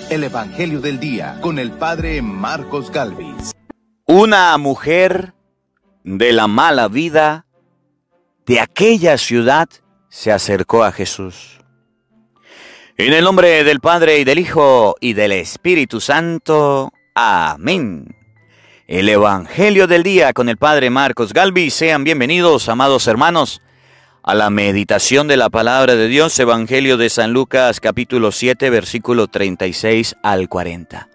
el Evangelio del Día con el Padre Marcos Galvis. Una mujer de la mala vida de aquella ciudad se acercó a Jesús. En el nombre del Padre y del Hijo y del Espíritu Santo. Amén. El Evangelio del Día con el Padre Marcos Galvis. Sean bienvenidos, amados hermanos, a la meditación de la Palabra de Dios, Evangelio de San Lucas, capítulo 7, versículo 36 al 40.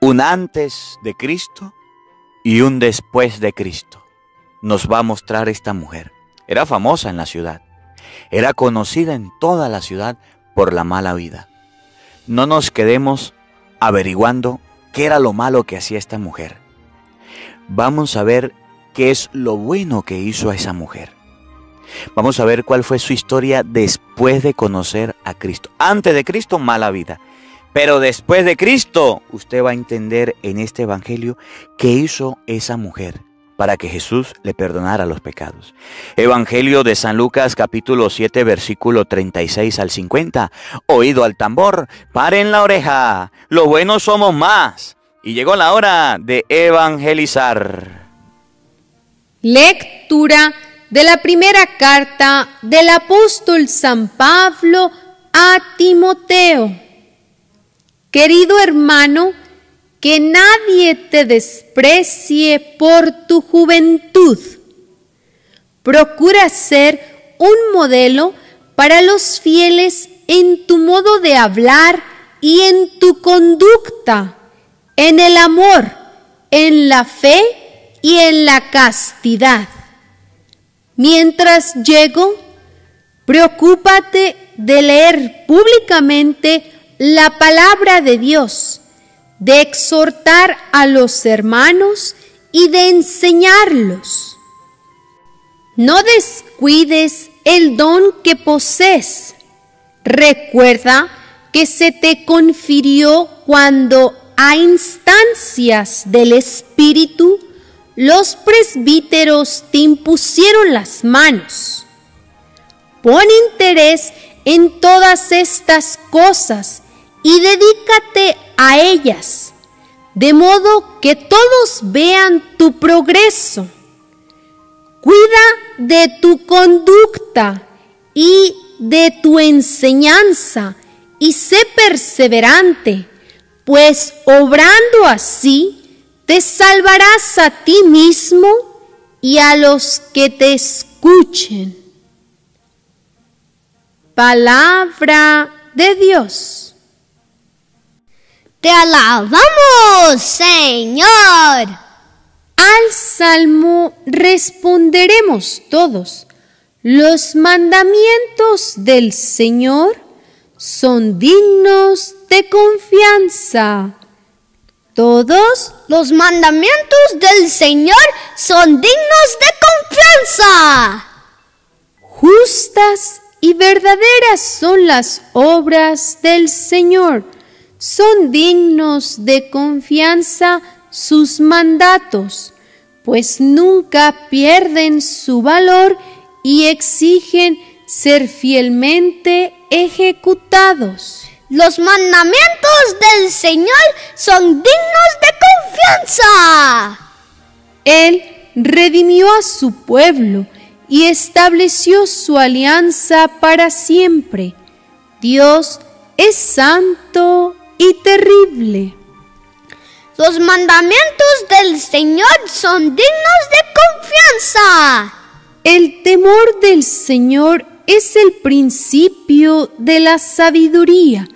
Un antes de Cristo y un después de Cristo nos va a mostrar esta mujer. Era famosa en la ciudad, era conocida en toda la ciudad por la mala vida. No nos quedemos averiguando qué era lo malo que hacía esta mujer. Vamos a ver qué es lo bueno que hizo a esa mujer. Vamos a ver cuál fue su historia después de conocer a Cristo. Antes de Cristo, mala vida. Pero después de Cristo, usted va a entender en este evangelio qué hizo esa mujer para que Jesús le perdonara los pecados. Evangelio de San Lucas, capítulo 7, versículo 36 al 50. Oído al tambor, paren la oreja, los buenos somos más. Y llegó la hora de evangelizar. Lectura de la primera carta del apóstol San Pablo a Timoteo. Querido hermano, que nadie te desprecie por tu juventud. Procura ser un modelo para los fieles en tu modo de hablar y en tu conducta, en el amor, en la fe y en la castidad. Mientras llego, preocúpate de leer públicamente la palabra de Dios, de exhortar a los hermanos y de enseñarlos. No descuides el don que posees. Recuerda que se te confirió cuando, a instancias del Espíritu, los presbíteros te impusieron las manos. Pon interés en todas estas cosas y dedícate a ellas, de modo que todos vean tu progreso. Cuida de tu conducta y de tu enseñanza y sé perseverante, pues obrando así te salvarás a ti mismo y a los que te escuchen. Palabra de Dios. ¡Te alabamos, Señor! Al salmo responderemos todos. Los mandamientos del Señor son dignos de confianza. Todos los mandamientos del Señor son dignos de confianza. Justas y verdaderas son las obras del Señor. Son dignos de confianza sus mandatos, pues nunca pierden su valor y exigen ser fielmente ejecutados. Los mandamientos del Señor son dignos de confianza. Él redimió a su pueblo y estableció su alianza para siempre. Dios es santo y terrible. Los mandamientos del Señor son dignos de confianza. El temor del Señor es el principio de la sabiduría,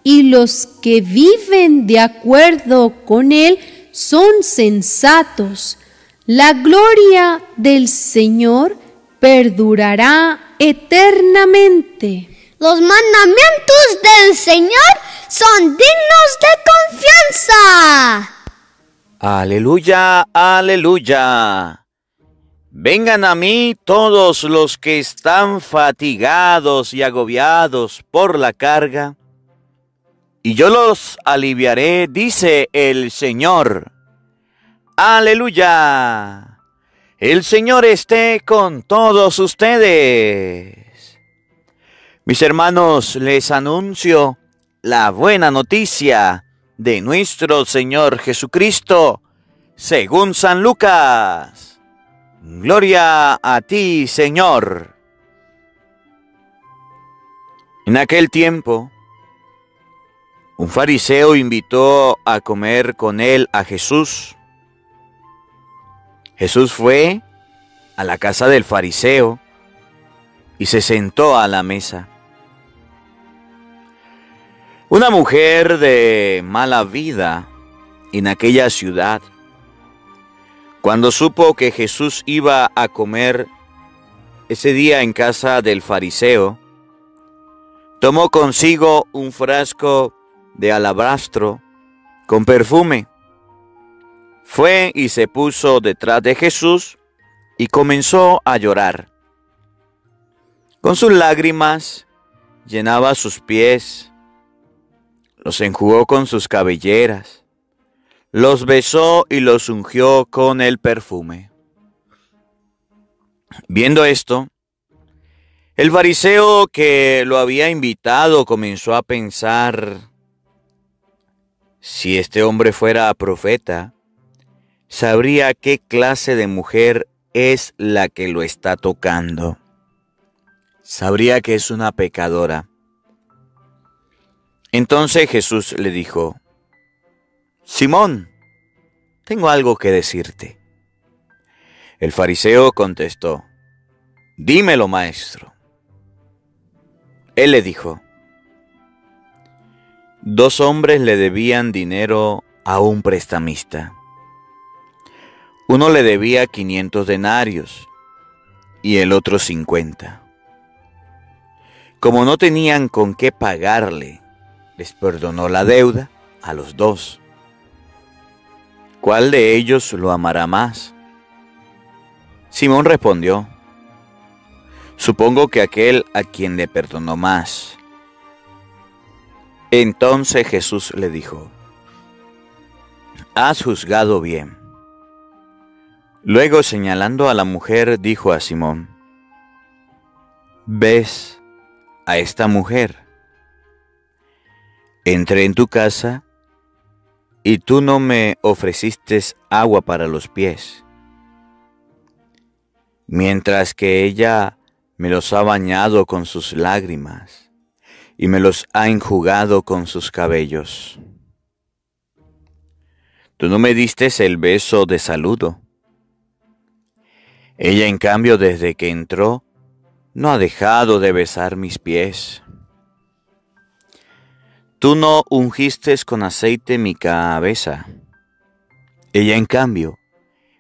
y los que viven de acuerdo con él son sensatos. La gloria del Señor perdurará eternamente. Los mandamientos del Señor son dignos de confianza. Aleluya, aleluya. Vengan a mí todos los que están fatigados y agobiados por la carga, y yo los aliviaré, dice el Señor. Aleluya. El Señor esté con todos ustedes. Mis hermanos, les anuncio la buena noticia de nuestro Señor Jesucristo, según San Lucas. Gloria a ti, Señor. En aquel tiempo, un fariseo invitó a comer con él a Jesús. Jesús fue a la casa del fariseo y se sentó a la mesa. Una mujer de mala vida en aquella ciudad, cuando supo que Jesús iba a comer ese día en casa del fariseo, tomó consigo un frasco de alabastro con perfume. Fue y se puso detrás de Jesús y comenzó a llorar. Con sus lágrimas llenaba sus pies, los enjugó con sus cabelleras, los besó y los ungió con el perfume. Viendo esto, el fariseo que lo había invitado comenzó a pensar: si este hombre fuera profeta, sabría qué clase de mujer es la que lo está tocando. Sabría que es una pecadora. Entonces Jesús le dijo: Simón, tengo algo que decirte. El fariseo contestó: dímelo, maestro. Él le dijo: 2 hombres le debían dinero a un prestamista. Uno le debía 500 denarios y el otro 50. Como no tenían con qué pagarle, les perdonó la deuda a los 2. ¿Cuál de ellos lo amará más? Simón respondió: supongo que aquel a quien le perdonó más. Entonces Jesús le dijo: has juzgado bien. Luego, señalando a la mujer, dijo a Simón: ¿ves a esta mujer? Entré en tu casa y tú no me ofreciste agua para los pies, mientras que ella me los ha bañado con sus lágrimas y me los ha enjugado con sus cabellos. Tú no me diste el beso de saludo. Ella, en cambio, desde que entró, no ha dejado de besar mis pies. Tú no ungiste con aceite mi cabeza. Ella, en cambio,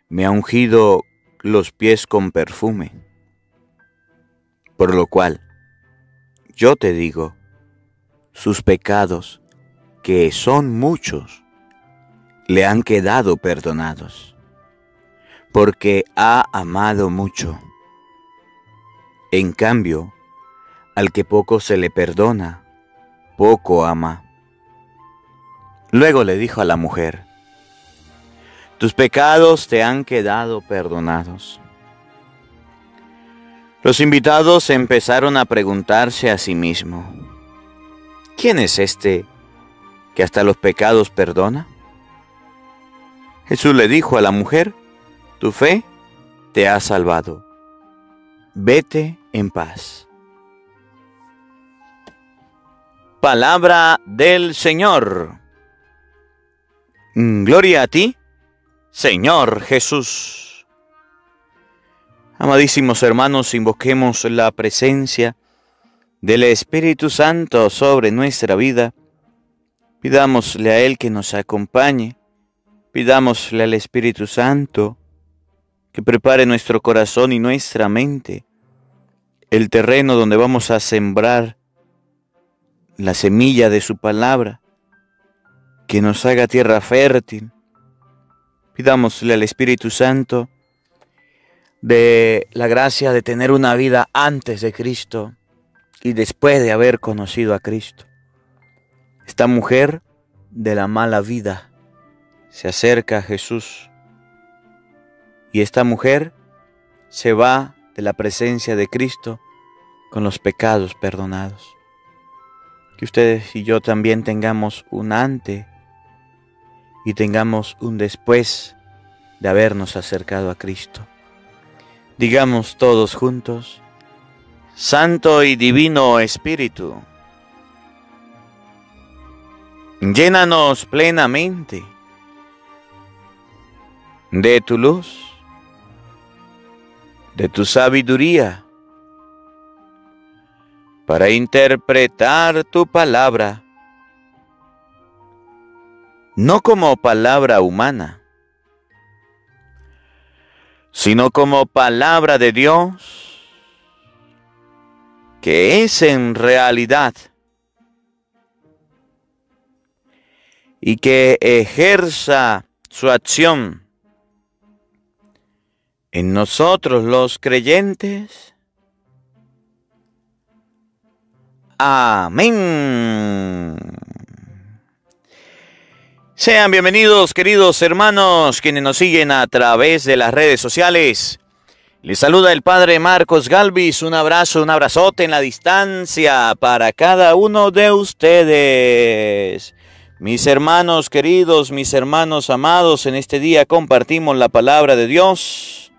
me ha ungido los pies con perfume. Por lo cual, yo te digo, sus pecados, que son muchos, le han quedado perdonados, porque ha amado mucho. En cambio, al que poco se le perdona, poco ama. Luego le dijo a la mujer: tus pecados te han quedado perdonados. Los invitados empezaron a preguntarse a sí mismos: ¿quién es este que hasta los pecados perdona? Jesús le dijo a la mujer: tu fe te ha salvado. Vete en paz. Palabra del Señor. Gloria a ti, Señor Jesús. Amadísimos hermanos, invoquemos la presencia del Espíritu Santo sobre nuestra vida. Pidámosle a Él que nos acompañe. Pidámosle al Espíritu Santo que prepare nuestro corazón y nuestra mente, el terreno donde vamos a sembrar la semilla de su palabra, que nos haga tierra fértil. Pidámosle al Espíritu Santo de la gracia de tener una vida antes de Cristo y después de haber conocido a Cristo. Esta mujer de la mala vida se acerca a Jesús y esta mujer se va de la presencia de Cristo con los pecados perdonados. Que ustedes y yo también tengamos un antes y tengamos un después de habernos acercado a Cristo. Digamos todos juntos: Santo y Divino Espíritu, llénanos plenamente de tu luz, de tu sabiduría, para interpretar tu palabra, no como palabra humana, sino como palabra de Dios, que es en realidad y que ejerza su acción en nosotros los creyentes. Amén. Sean bienvenidos, queridos hermanos, quienes nos siguen a través de las redes sociales. Les saluda el Padre Marcos Galvis. Un abrazo, un abrazote en la distancia para cada uno de ustedes. Mis hermanos queridos, mis hermanos amados, en este día compartimos la palabra de Dios.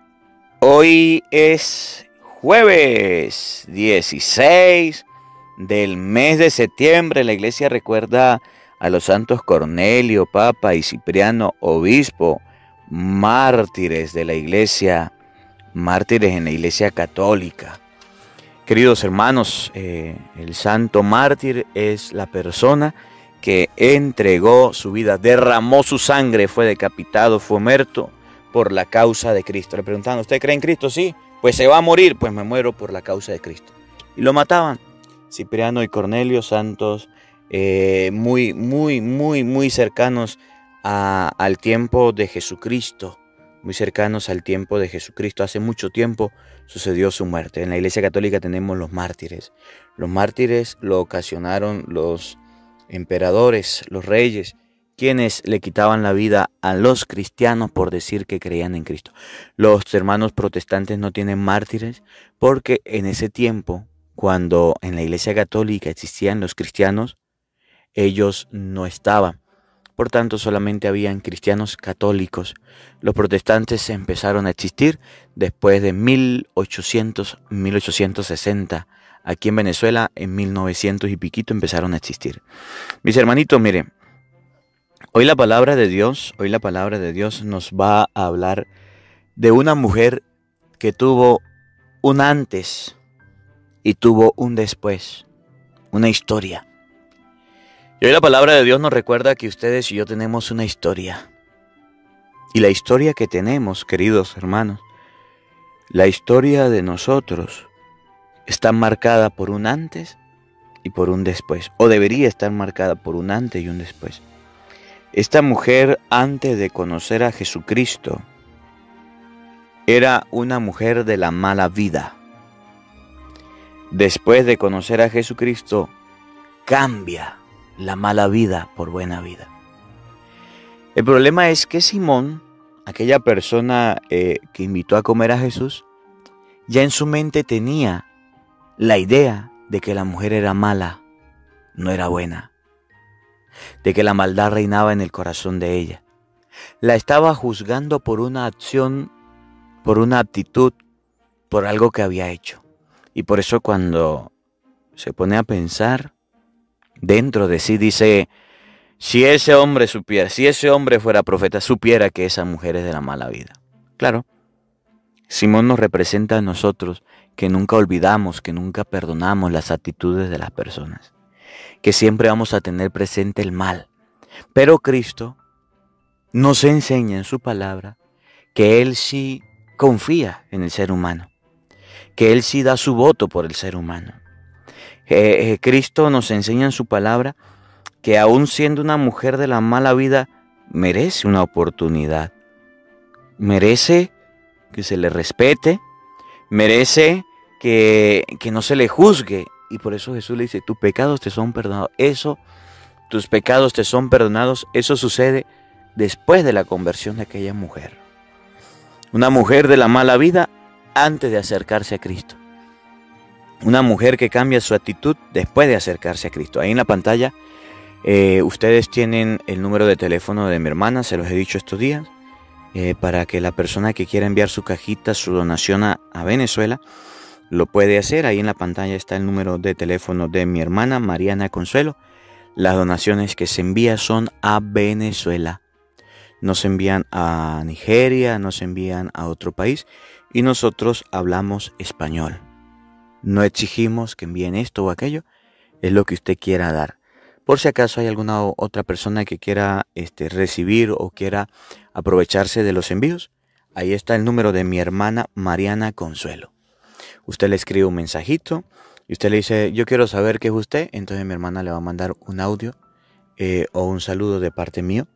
Hoy es jueves 16 del mes de septiembre. La iglesia recuerda a los santos Cornelio, Papa, y Cipriano, obispo, mártires de la iglesia, mártires en la iglesia católica. Queridos hermanos, el santo mártir es la persona que entregó su vida, derramó su sangre, fue decapitado, fue muerto por la causa de Cristo. Le preguntaban: ¿usted cree en Cristo? Sí. Pues se va a morir. Pues me muero por la causa de Cristo. Y lo mataban. Cipriano y Cornelio, santos muy cercanos al tiempo de Jesucristo, muy cercanos al tiempo de Jesucristo. Hace mucho tiempo sucedió su muerte. En la Iglesia Católica tenemos los mártires. Los mártires lo ocasionaron los emperadores, los reyes, quienes le quitaban la vida a los cristianos por decir que creían en Cristo. Los hermanos protestantes no tienen mártires porque en ese tiempo, cuando en la Iglesia Católica existían los cristianos, ellos no estaban. Por tanto, solamente habían cristianos católicos. Los protestantes empezaron a existir después de 1860. Aquí en Venezuela, en 1900 y piquito, empezaron a existir. Mis hermanitos, miren, hoy la palabra de Dios nos va a hablar de una mujer que tuvo un antes y tuvo un después, una historia. Y hoy la palabra de Dios nos recuerda que ustedes y yo tenemos una historia. Y la historia que tenemos, queridos hermanos, la historia de nosotros está marcada por un antes y por un después. O debería estar marcada por un antes y un después. Esta mujer, antes de conocer a Jesucristo, era una mujer de la mala vida. Después de conocer a Jesucristo, cambia la mala vida por buena vida. El problema es que Simón, aquella persona que invitó a comer a Jesús, ya en su mente tenía la idea de que la mujer era mala, no era buena, de que la maldad reinaba en el corazón de ella. La estaba juzgando por una acción, por una actitud, por algo que había hecho. Y por eso cuando se pone a pensar, dentro de sí dice: si ese hombre supiera, si ese hombre fuera profeta, supiera que esa mujer es de la mala vida. Claro, Simón nos representa a nosotros, que nunca olvidamos, que nunca perdonamos las actitudes de las personas, que siempre vamos a tener presente el mal. Pero Cristo nos enseña en su palabra que Él sí confía en el ser humano, que Él sí da su voto por el ser humano. Cristo nos enseña en su palabra que aún siendo una mujer de la mala vida, merece una oportunidad, merece que se le respete, merece que no se le juzgue. Y por eso Jesús le dice: tus pecados te son perdonados. Tus pecados te son perdonados. Eso sucede después de la conversión de aquella mujer. Una mujer de la mala vida antes de acercarse a Cristo. Una mujer que cambia su actitud después de acercarse a Cristo. Ahí en la pantalla ustedes tienen el número de teléfono de mi hermana, se los he dicho estos días, para que la persona que quiera enviar su cajita, su donación a Venezuela, lo puede hacer. Ahí en la pantalla está el número de teléfono de mi hermana Mariana Consuelo. Las donaciones que se envían son a Venezuela. No se envían a Nigeria, no se envían a otro país. Y nosotros hablamos español. No exigimos que envíen esto o aquello. Es lo que usted quiera dar. Por si acaso hay alguna otra persona que quiera recibir o quiera aprovecharse de los envíos, ahí está el número de mi hermana Mariana Consuelo. Usted le escribe un mensajito y usted le dice, yo quiero saber qué es usted. Entonces mi hermana le va a mandar un audio o un saludo de parte mío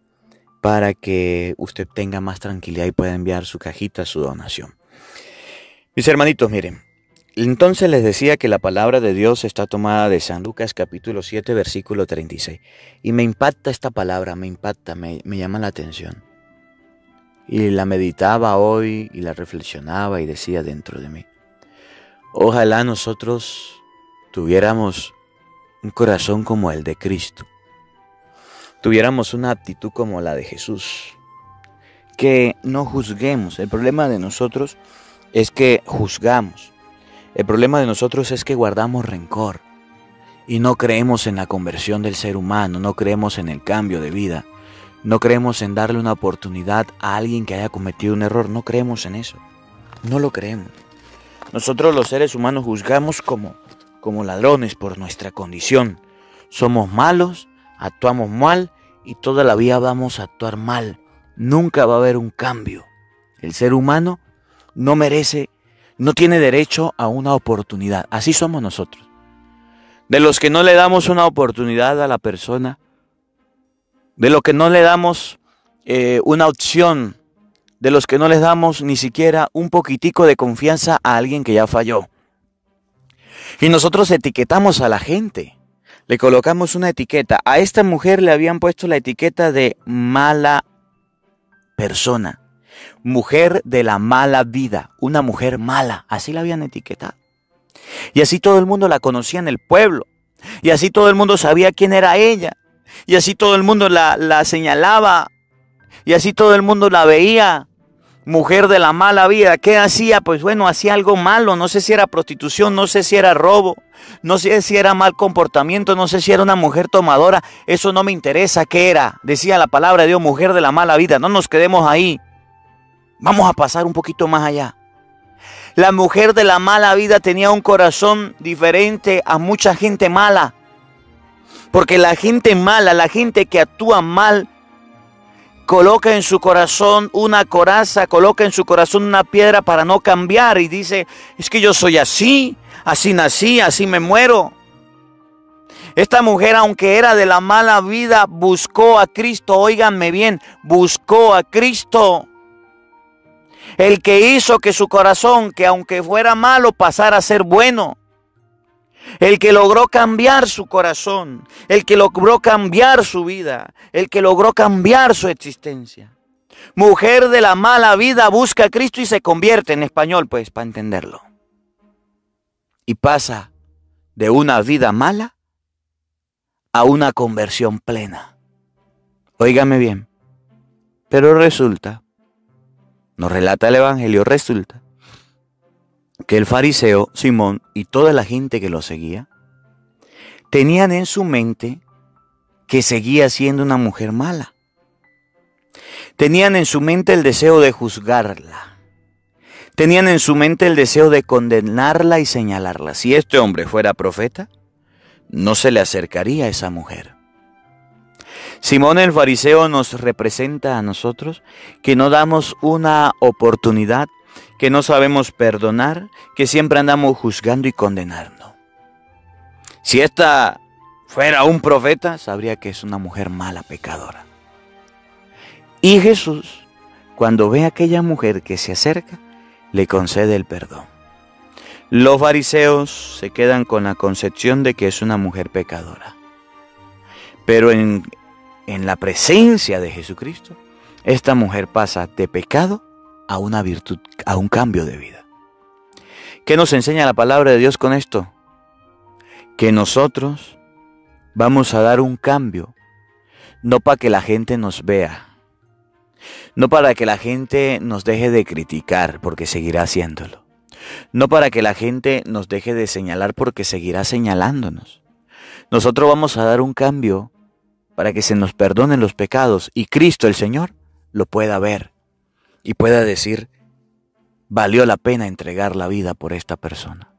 para que usted tenga más tranquilidad y pueda enviar su cajita, su donación. Mis hermanitos, miren. Entonces les decía que la palabra de Dios está tomada de San Lucas capítulo 7 versículo 36. Y me impacta esta palabra, me llama la atención. Y la meditaba hoy y la reflexionaba y decía dentro de mí. Ojalá nosotros tuviéramos un corazón como el de Cristo. Tuviéramos una actitud como la de Jesús. Que no juzguemos. El problema de nosotros es que juzgamos. El problema de nosotros es que guardamos rencor y no creemos en la conversión del ser humano, no creemos en el cambio de vida, no creemos en darle una oportunidad a alguien que haya cometido un error, no creemos en eso, no lo creemos. Nosotros los seres humanos juzgamos como ladrones por nuestra condición. Somos malos, actuamos mal y toda la vida vamos a actuar mal. Nunca va a haber un cambio. El ser humano no tiene derecho a una oportunidad. Así somos nosotros. De los que no le damos una oportunidad a la persona, de los que no le damos una opción, de los que no les damos ni siquiera un poquitico de confianza a alguien que ya falló. Y nosotros etiquetamos a la gente, le colocamos una etiqueta. A esta mujer le habían puesto la etiqueta de mala persona. Mujer de la mala vida, una mujer mala, así la habían etiquetado. Y así todo el mundo la conocía en el pueblo, y así todo el mundo sabía quién era ella, y así todo el mundo la señalaba, y así todo el mundo la veía, mujer de la mala vida. ¿Qué hacía? Pues bueno, hacía algo malo, no sé si era prostitución, no sé si era robo, no sé si era mal comportamiento, no sé si era una mujer tomadora, eso no me interesa qué era. Decía la palabra de Dios, mujer de la mala vida, no nos quedemos ahí. Vamos a pasar un poquito más allá. La mujer de la mala vida tenía un corazón diferente a mucha gente mala. Porque la gente mala, la gente que actúa mal, coloca en su corazón una coraza, coloca en su corazón una piedra para no cambiar. Y dice, es que yo soy así, así nací, así me muero. Esta mujer, aunque era de la mala vida, buscó a Cristo. Óiganme bien, buscó a Cristo. El que hizo que su corazón, que aunque fuera malo, pasara a ser bueno. El que logró cambiar su corazón. El que logró cambiar su vida. El que logró cambiar su existencia. Mujer de la mala vida busca a Cristo y se convierte, en español pues, para entenderlo. Y pasa de una vida mala a una conversión plena. Óigame bien. Pero resulta, nos relata el Evangelio, resulta que el fariseo Simón y toda la gente que lo seguía tenían en su mente que seguía siendo una mujer mala. Tenían en su mente el deseo de juzgarla. Tenían en su mente el deseo de condenarla y señalarla. Si este hombre fuera profeta, no se le acercaría a esa mujer. Simón el fariseo nos representa a nosotros que no damos una oportunidad, que no sabemos perdonar, que siempre andamos juzgando y condenando. Si esta fuera un profeta, sabría que es una mujer mala, pecadora. Y Jesús, cuando ve a aquella mujer que se acerca, le concede el perdón. Los fariseos se quedan con la concepción de que es una mujer pecadora. Pero en la presencia de Jesucristo, esta mujer pasa de pecado a una virtud, a un cambio de vida. ¿Qué nos enseña la palabra de Dios con esto? Que nosotros vamos a dar un cambio, no para que la gente nos vea, no para que la gente nos deje de criticar, porque seguirá haciéndolo, no para que la gente nos deje de señalar, porque seguirá señalándonos. Nosotros vamos a dar un cambio para que se nos perdonen los pecados y Cristo el Señor lo pueda ver y pueda decir: valió la pena entregar la vida por esta persona.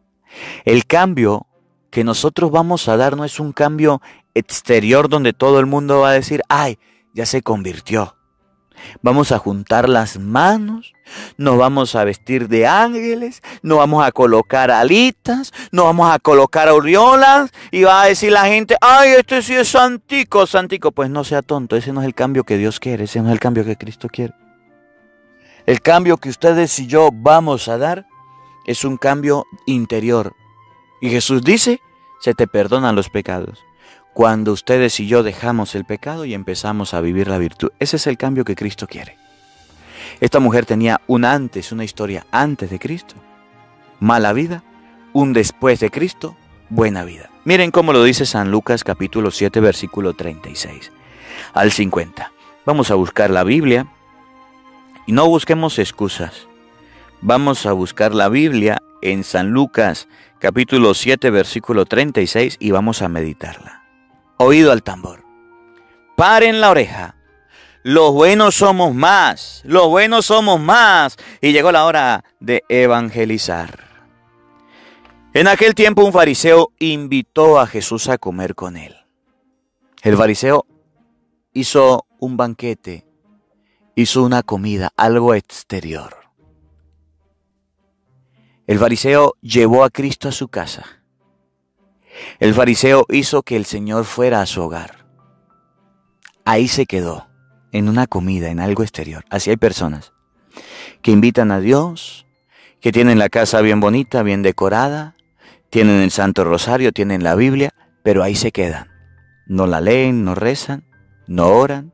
El cambio que nosotros vamos a dar no es un cambio exterior donde todo el mundo va a decir: ay, ya se convirtió. Vamos a juntar las manos, nos vamos a vestir de ángeles, nos vamos a colocar alitas, nos vamos a colocar aureolas y va a decir la gente: ay, este sí es santico, santico. Pues no sea tonto, ese no es el cambio que Dios quiere, ese no es el cambio que Cristo quiere. El cambio que ustedes y yo vamos a dar es un cambio interior. Y Jesús dice: se te perdonan los pecados cuando ustedes y yo dejamos el pecado y empezamos a vivir la virtud. Ese es el cambio que Cristo quiere. Esta mujer tenía un antes, una historia antes de Cristo, mala vida, un después de Cristo, buena vida. Miren cómo lo dice San Lucas capítulo 7 versículo 36 al 50. Vamos a buscar la Biblia y no busquemos excusas. Vamos a buscar la Biblia en San Lucas capítulo 7 versículo 36 y vamos a meditarla. Oído al tambor. Paren la oreja. Los buenos somos más. Los buenos somos más. Y llegó la hora de evangelizar. En aquel tiempo un fariseo invitó a Jesús a comer con él. El fariseo hizo un banquete, hizo una comida, algo exterior. El fariseo llevó a Cristo a su casa. El fariseo hizo que el Señor fuera a su hogar. Ahí se quedó, en una comida, en algo exterior. Así hay personas que invitan a Dios, que tienen la casa bien bonita, bien decorada, tienen el Santo Rosario, tienen la Biblia, pero ahí se quedan. No la leen, no rezan, no oran,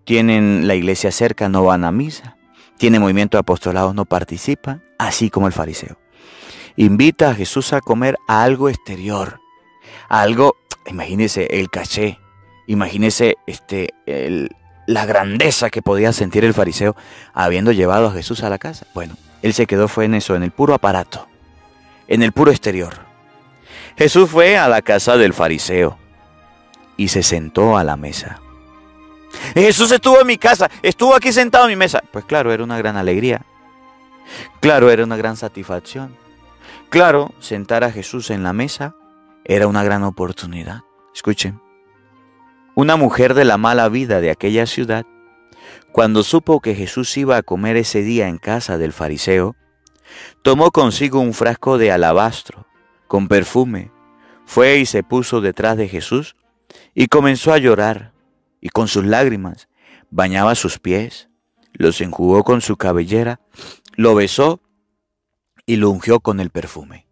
tienen la iglesia cerca, no van a misa, tienen movimiento de apostolados, no participan, así como el fariseo. Invita a Jesús a comer a algo exterior, a algo, imagínese el caché, imagínese la grandeza que podía sentir el fariseo habiendo llevado a Jesús a la casa. Bueno, él se quedó fue en eso, en el puro aparato, en el puro exterior. Jesús fue a la casa del fariseo y se sentó a la mesa. Jesús estuvo en mi casa, estuvo aquí sentado en mi mesa. Pues claro, era una gran alegría. Claro, era una gran satisfacción. Claro, sentar a Jesús en la mesa era una gran oportunidad. Escuchen. Una mujer de la mala vida de aquella ciudad, cuando supo que Jesús iba a comer ese día en casa del fariseo, tomó consigo un frasco de alabastro con perfume, fue y se puso detrás de Jesús y comenzó a llorar, y con sus lágrimas bañaba sus pies, los enjugó con su cabellera, lo besó y lo ungió con el perfume.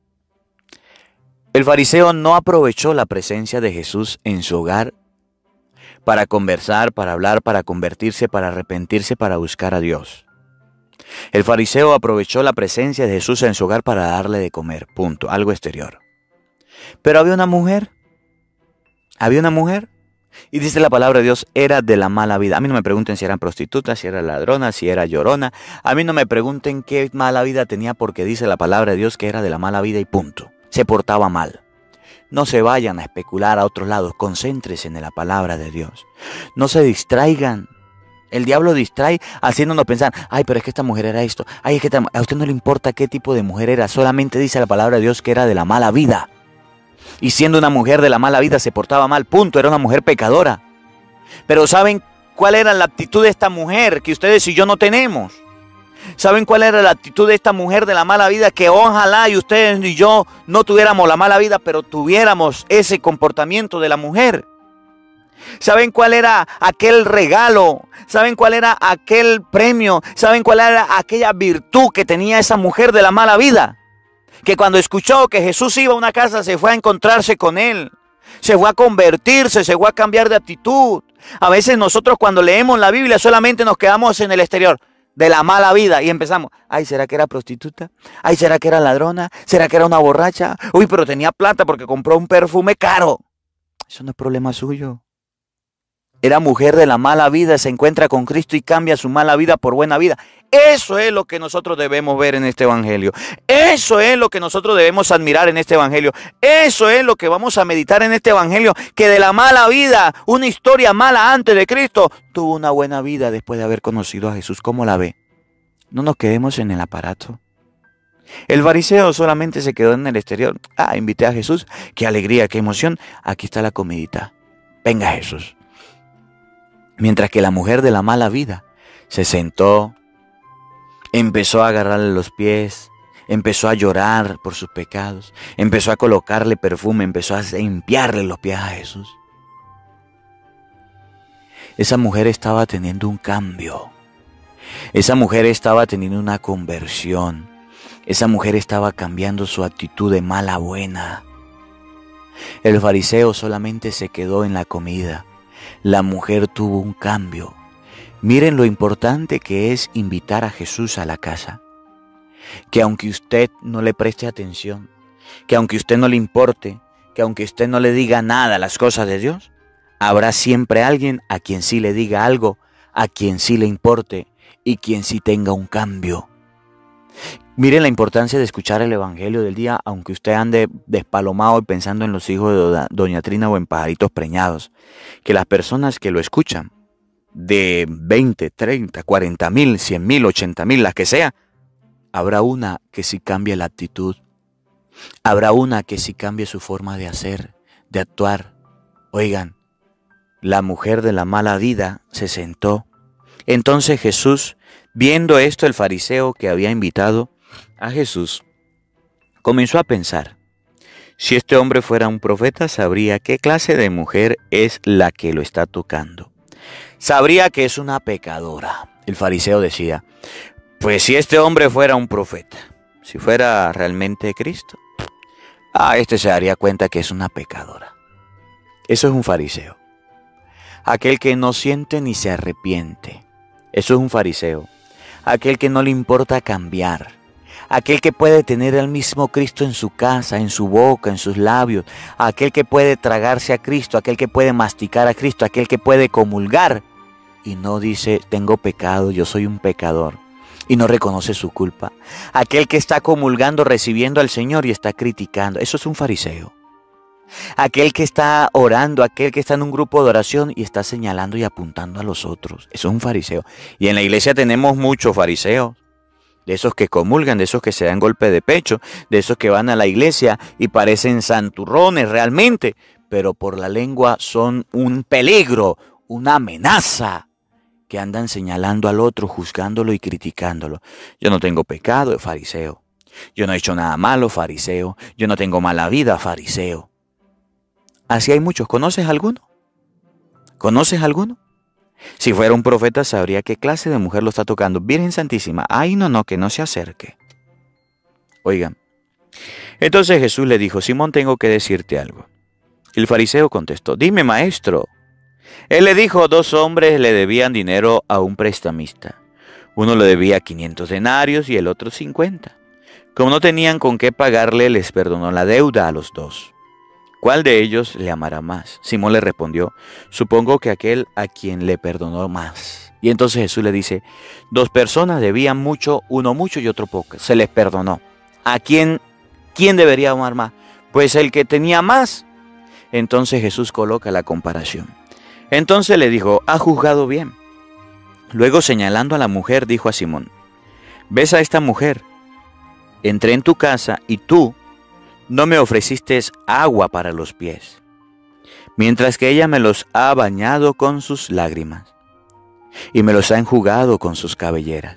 El fariseo no aprovechó la presencia de Jesús en su hogar para conversar, para hablar, para convertirse, para arrepentirse, para buscar a Dios. El fariseo aprovechó la presencia de Jesús en su hogar para darle de comer, punto, algo exterior. Pero había una mujer, y dice la palabra de Dios, era de la mala vida. A mí no me pregunten si era prostituta, si era ladrona, si era llorona. A mí no me pregunten qué mala vida tenía, porque dice la palabra de Dios que era de la mala vida y punto. Se portaba mal. No se vayan a especular a otros lados, concéntrense en la palabra de Dios. No se distraigan. El diablo distrae haciéndonos pensar: ay, pero es que esta mujer era esto. Ay, es que a usted no le importa qué tipo de mujer era. Solamente dice la palabra de Dios que era de la mala vida. Y siendo una mujer de la mala vida se portaba mal, punto. Era una mujer pecadora. Pero ¿saben cuál era la actitud de esta mujer que ustedes y yo no tenemos? ¿Saben cuál era la actitud de esta mujer de la mala vida? Que ojalá y ustedes y yo no tuviéramos la mala vida, pero tuviéramos ese comportamiento de la mujer. ¿Saben cuál era aquel regalo? ¿Saben cuál era aquel premio? ¿Saben cuál era aquella virtud que tenía esa mujer de la mala vida? Que cuando escuchó que Jesús iba a una casa se fue a encontrarse con él. Se fue a convertirse, se fue a cambiar de actitud. A veces nosotros cuando leemos la Biblia solamente nos quedamos en el exterior. de la mala vida y empezamos, ay, ¿será que era prostituta? Ay, ¿será que era ladrona? ¿Será que era una borracha? Uy, pero tenía plata porque compró un perfume caro. Eso no es problema suyo. Era mujer de la mala vida, se encuentra con Cristo y cambia su mala vida por buena vida. Eso es lo que nosotros debemos ver en este evangelio. Eso es lo que nosotros debemos admirar en este evangelio. Eso es lo que vamos a meditar en este evangelio. Que de la mala vida, una historia mala antes de Cristo, tuvo una buena vida después de haber conocido a Jesús. ¿Cómo la ve? No nos quedemos en el aparato. El fariseo solamente se quedó en el exterior. Ah, invité a Jesús. Qué alegría, qué emoción. Aquí está la comidita. Venga, Jesús. Mientras que la mujer de la mala vida se sentó, empezó a agarrarle los pies, empezó a llorar por sus pecados, empezó a colocarle perfume, empezó a limpiarle los pies a Jesús. Esa mujer estaba teniendo un cambio. Esa mujer estaba teniendo una conversión. Esa mujer estaba cambiando su actitud de mala a buena. El fariseo solamente se quedó en la comida. La mujer tuvo un cambio. Miren lo importante que es invitar a Jesús a la casa. Que aunque usted no le preste atención, que aunque usted no le importe, que aunque usted no le diga nada a las cosas de Dios, habrá siempre alguien a quien sí le diga algo, a quien sí le importe y quien sí tenga un cambio. Miren la importancia de escuchar el evangelio del día, aunque usted ande despalomado y pensando en los hijos de doña Trina o en pajaritos preñados. Que las personas que lo escuchan, de 20, 30, 40 mil, 100 mil, 80 mil, las que sea, habrá una que sí cambie la actitud. Habrá una que sí cambie su forma de hacer, de actuar. Oigan, la mujer de la mala vida se sentó. Entonces Jesús, viendo esto, el fariseo que había invitado a Jesús, comenzó a pensar, si este hombre fuera un profeta, sabría qué clase de mujer es la que lo está tocando. Sabría que es una pecadora. El fariseo decía, pues si este hombre fuera un profeta, si fuera realmente Cristo, este se daría cuenta que es una pecadora. Eso es un fariseo. Aquel que no siente ni se arrepiente. Eso es un fariseo. Aquel que no le importa cambiar. Aquel que puede tener al mismo Cristo en su casa, en su boca, en sus labios. Aquel que puede tragarse a Cristo, aquel que puede masticar a Cristo, aquel que puede comulgar. Y no dice, tengo pecado, yo soy un pecador. Y no reconoce su culpa. Aquel que está comulgando, recibiendo al Señor y está criticando. Eso es un fariseo. Aquel que está orando, aquel que está en un grupo de oración y está señalando y apuntando a los otros. Eso es un fariseo. Y en la iglesia tenemos muchos fariseos. De esos que comulgan, de esos que se dan golpe de pecho, de esos que van a la iglesia y parecen santurrones realmente, pero por la lengua son un peligro, una amenaza, que andan señalando al otro, juzgándolo y criticándolo. Yo no tengo pecado, fariseo. Yo no he hecho nada malo, fariseo. Yo no tengo mala vida, fariseo. Así hay muchos. ¿Conoces alguno? ¿Conoces alguno? Si fuera un profeta sabría qué clase de mujer lo está tocando. Virgen Santísima, ay no, que no se acerque. Oigan, entonces Jesús le dijo, Simón, tengo que decirte algo. El fariseo contestó, dime, maestro. Él le dijo, 2 hombres le debían dinero a un prestamista. Uno le debía 500 denarios y el otro 50. Como no tenían con qué pagarle, les perdonó la deuda a los 2. ¿Cuál de ellos le amará más? Simón le respondió, supongo que aquel a quien le perdonó más. Y entonces Jesús le dice, 2 personas debían mucho, uno mucho y otro poco. Se les perdonó. ¿A quién debería amar más? Pues el que tenía más. Entonces Jesús coloca la comparación. Entonces le dijo, ha juzgado bien. Luego señalando a la mujer dijo a Simón, ¿ves a esta mujer? Entré en tu casa y tú no me ofreciste agua para los pies, mientras que ella me los ha bañado con sus lágrimas y me los ha enjugado con sus cabelleras.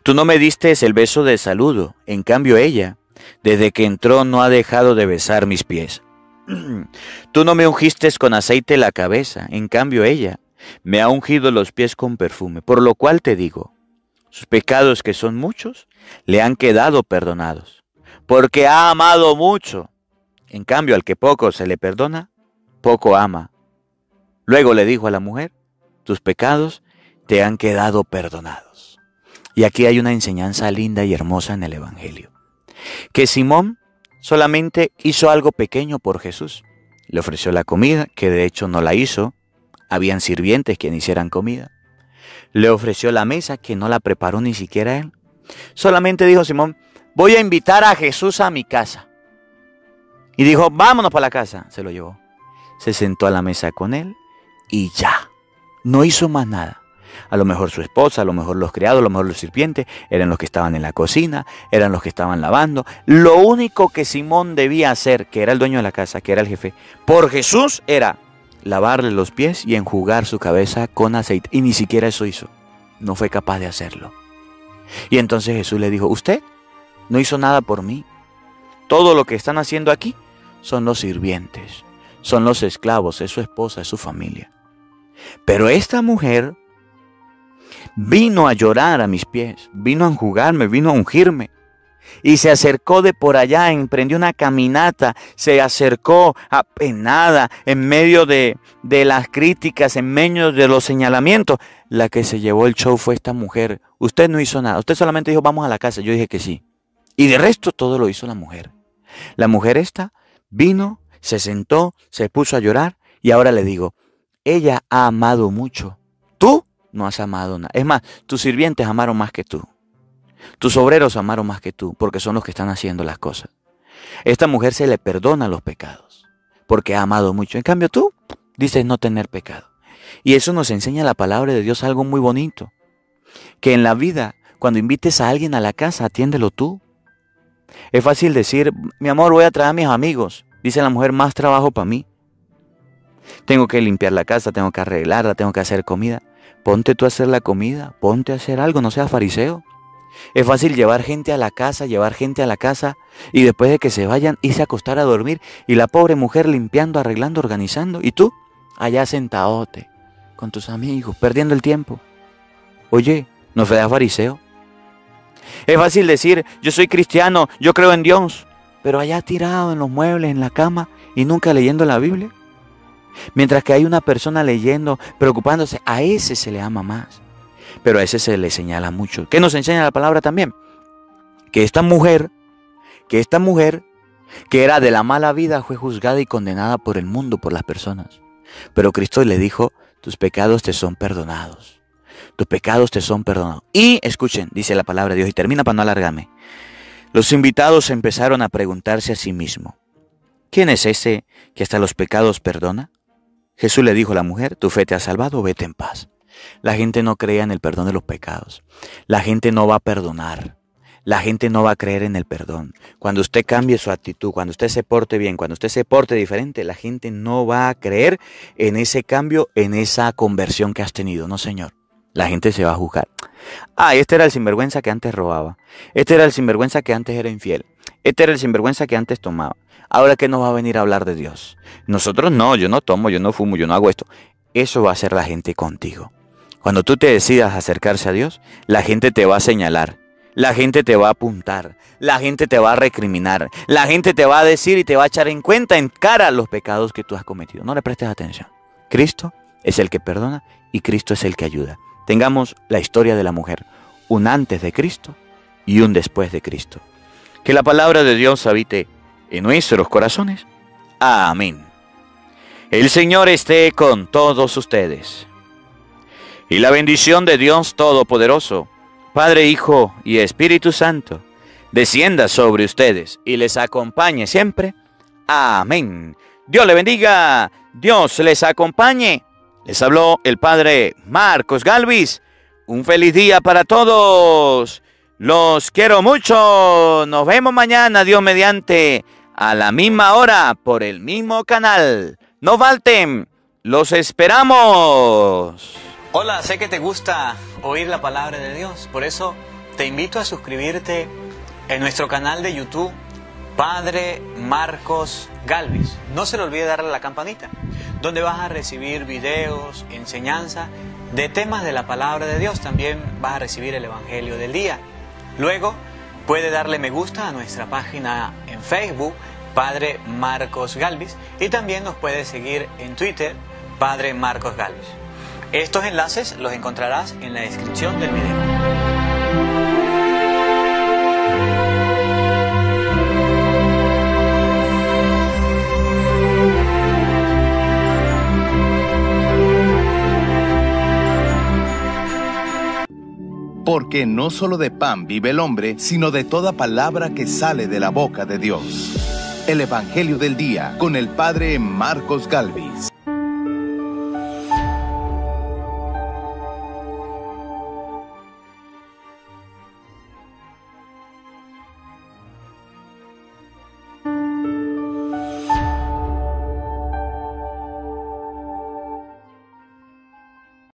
Tú no me diste el beso de saludo, en cambio ella, desde que entró, no ha dejado de besar mis pies. Tú no me ungiste con aceite la cabeza, en cambio ella me ha ungido los pies con perfume, por lo cual te digo, sus pecados, que son muchos, le han quedado perdonados, porque ha amado mucho. En cambio, al que poco se le perdona, poco ama. Luego le dijo a la mujer, tus pecados te han quedado perdonados. Y aquí hay una enseñanza linda y hermosa en el Evangelio. Que Simón solamente hizo algo pequeño por Jesús. Le ofreció la comida, que de hecho no la hizo. Habían sirvientes quienes hicieran comida. Le ofreció la mesa, que no la preparó ni siquiera él. Solamente dijo Simón, voy a invitar a Jesús a mi casa. Y dijo, vámonos para la casa. Se lo llevó. Se sentó a la mesa con él y ya. No hizo más nada. A lo mejor su esposa, a lo mejor los criados, a lo mejor los sirvientes, eran los que estaban en la cocina, eran los que estaban lavando. Lo único que Simón debía hacer, que era el dueño de la casa, que era el jefe, por Jesús era lavarle los pies y enjugar su cabeza con aceite. Y ni siquiera eso hizo. No fue capaz de hacerlo. Y entonces Jesús le dijo, usted no hizo nada por mí. Todo lo que están haciendo aquí son los sirvientes, son los esclavos, es su esposa, es su familia. Pero esta mujer vino a llorar a mis pies, vino a enjugarme, vino a ungirme. Y se acercó de por allá, emprendió una caminata, se acercó apenada en medio de las críticas, en medio de los señalamientos. La que se llevó el show fue esta mujer. Usted no hizo nada, usted solamente dijo vamos a la casa, yo dije que sí. Y de resto todo lo hizo la mujer. La mujer esta vino, se sentó, se puso a llorar y ahora le digo, ella ha amado mucho. Tú no has amado nada. Es más, tus sirvientes amaron más que tú. Tus obreros amaron más que tú, porque son los que están haciendo las cosas. Esta mujer se le perdona los pecados, porque ha amado mucho. En cambio tú dices no tener pecado. Y eso nos enseña la palabra de Dios algo muy bonito. Que en la vida, cuando invites a alguien a la casa, atiéndelo tú. Es fácil decir, mi amor, voy a traer a mis amigos. Dice la mujer, más trabajo para mí. Tengo que limpiar la casa, tengo que arreglarla, tengo que hacer comida. Ponte tú a hacer la comida, ponte a hacer algo, no seas fariseo. Es fácil llevar gente a la casa y después de que se vayan irse a acostar a dormir y la pobre mujer limpiando, arreglando, organizando y tú allá sentadote con tus amigos, perdiendo el tiempo. Oye, ¿no seas fariseo? Es fácil decir, yo soy cristiano, yo creo en Dios, pero allá tirado en los muebles, en la cama y nunca leyendo la Biblia. Mientras que hay una persona leyendo, preocupándose, a ese se le ama más. Pero a ese se le señala mucho. ¿Qué nos enseña la palabra también? Que esta mujer, que era de la mala vida, fue juzgada y condenada por el mundo, por las personas. Pero Cristo le dijo, tus pecados te son perdonados. Tus pecados te son perdonados. Y escuchen, dice la palabra de Dios, y termina para no alargarme. Los invitados empezaron a preguntarse a sí mismos, ¿quién es ese que hasta los pecados perdona? Jesús le dijo a la mujer, tu fe te ha salvado, vete en paz. La gente no creía en el perdón de los pecados. La gente no va a perdonar. La gente no va a creer en el perdón. Cuando usted cambie su actitud, cuando usted se porte bien, cuando usted se porte diferente, la gente no va a creer en ese cambio, en esa conversión que has tenido. No, señor. La gente se va a juzgar. Ah, este era el sinvergüenza que antes robaba. Este era el sinvergüenza que antes era infiel. Este era el sinvergüenza que antes tomaba. Ahora, ¿qué nos va a venir a hablar de Dios? Nosotros no, yo no tomo, yo no fumo, yo no hago esto. Eso va a hacer la gente contigo. Cuando tú te decidas acercarse a Dios, la gente te va a señalar, la gente te va a apuntar, la gente te va a recriminar, la gente te va a decir y te va a echar en cuenta, en cara, los pecados que tú has cometido. No le prestes atención. Cristo es el que perdona y Cristo es el que ayuda. Tengamos la historia de la mujer, un antes de Cristo y un después de Cristo. Que la palabra de Dios habite en nuestros corazones. Amén. El Señor esté con todos ustedes. Y la bendición de Dios Todopoderoso, Padre, Hijo y Espíritu Santo, descienda sobre ustedes y les acompañe siempre. Amén. Dios le bendiga, Dios les acompañe. Les habló el Padre Marcos Galvis. Un feliz día para todos. Los quiero mucho. Nos vemos mañana, Dios mediante, a la misma hora, por el mismo canal. No falten, los esperamos. Hola, sé que te gusta oír la palabra de Dios, por eso te invito a suscribirte en nuestro canal de YouTube, Padre Marcos Galvis. No se le olvide darle a la campanita, donde vas a recibir videos, enseñanza de temas de la palabra de Dios. También vas a recibir el Evangelio del día. Luego, puede darle me gusta a nuestra página en Facebook, Padre Marcos Galvis, y también nos puede seguir en Twitter, Padre Marcos Galvis. Estos enlaces los encontrarás en la descripción del video. Porque no solo de pan vive el hombre, sino de toda palabra que sale de la boca de Dios. El Evangelio del Día con el Padre Marcos Galvis.